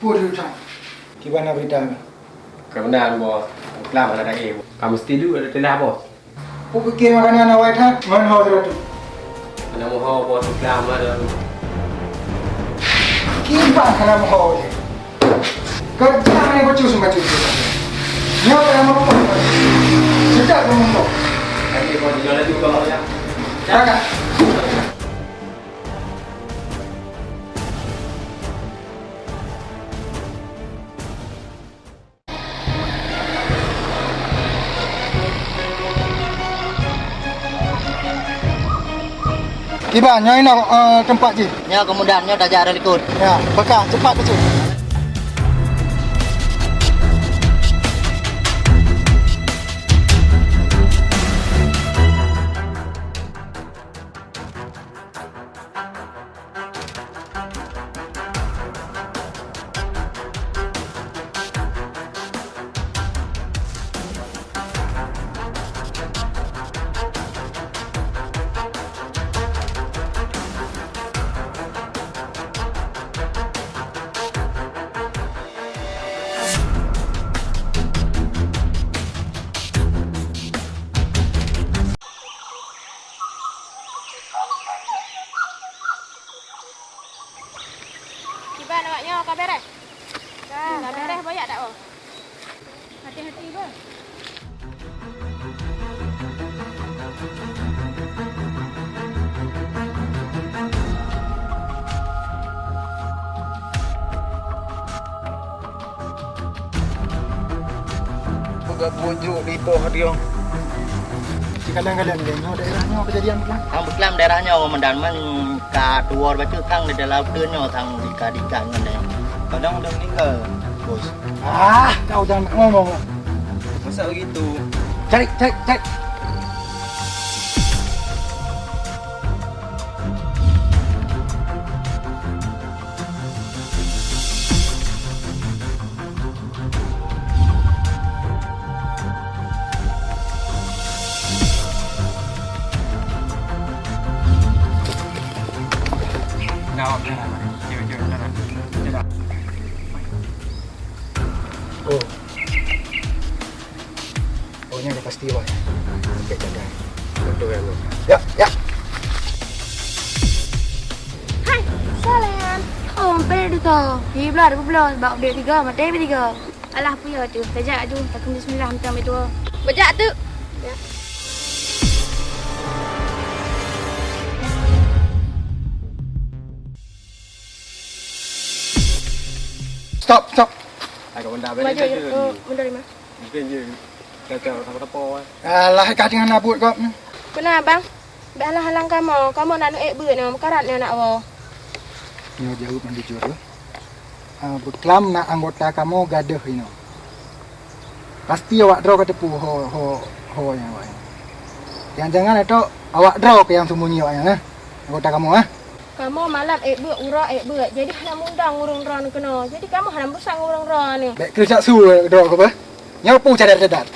Apa dia ucap? Gimana berita? Kebenaran bos, kelam ada ego. Kamu setuju ada telah bos? Apa fikir makanan awak tak? Mana hal tu? Mana mau bos kelam ada. Kiba kana mau je. Kerja mana kau cus macam tu? Nyawa yang mau. Sejak kau mau. Nanti bos jual juga mau ya. Jangan. Kiba, nyai nak tempat je. Nya kemudiannya dah jarak ikut. Ya, bekah cepat kecil. Kiban awaknya kau beres? Dah beres banyak tak oh? Hati-hati bah. Buka bujuk di bawah dia. Kadang-kadang dia daerahnya kejadian bukan? Thang Buklam daerahnya komandan man ka tuor baca kang di dalam deunyo thang dika-dika ngene. Kadang udah meninggal, bos. Kau jangan ngomong. Masa begitu? Cari. Oh. Pokoknya ada pasti wah. Okey, jaga. Betul ya bos. Ya. Hai, salam. Oh, pergi tu. Belah, bawa dia 3, mati 3. Alah puya tu. Tajak tu, takkan bismillah minta ambil tu. Bejak tu. Ya. Stop. Agak benda Maju beres je. je. Benda lima. Mungkin je. Kacau sama tepo. Alah, kat dengan nabut kau. Benar bang. Baiklah halang kamu. Kamu nak nuik beut ni. Mekarat ni nak awak. Ni jawab mandi jujur. Beklam nak anggota kamu gaduh ini. Pasti awak draw ke tepu ho yang awak. Jangan itu awak draw ke yang sembunyi awak yang anggota kamu Kamu malam beut, urang beut. Jadi hana mundang urang-urang ni kena. Jadi kamu hana busang urang-urang ni. Baik kerja su draw ke apa? Nyapu cadar.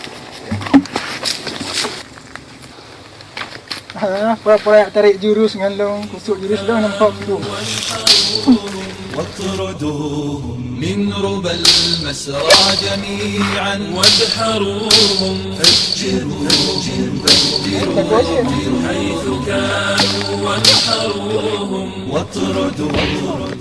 Pura-pura tarik jurus ngalong kusuk jurus dah nampak tu. واطردوهم من ربى المسرى جميعا وادحروهم فجروهم حيث كانوا وانحروهم واطردوهم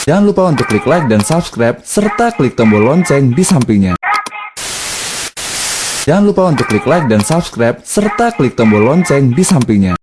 Jangan lupa untuk klik like dan subscribe, serta klik tombol lonceng di sampingnya. Jangan lupa untuk klik like dan subscribe, serta klik tombol lonceng di sampingnya.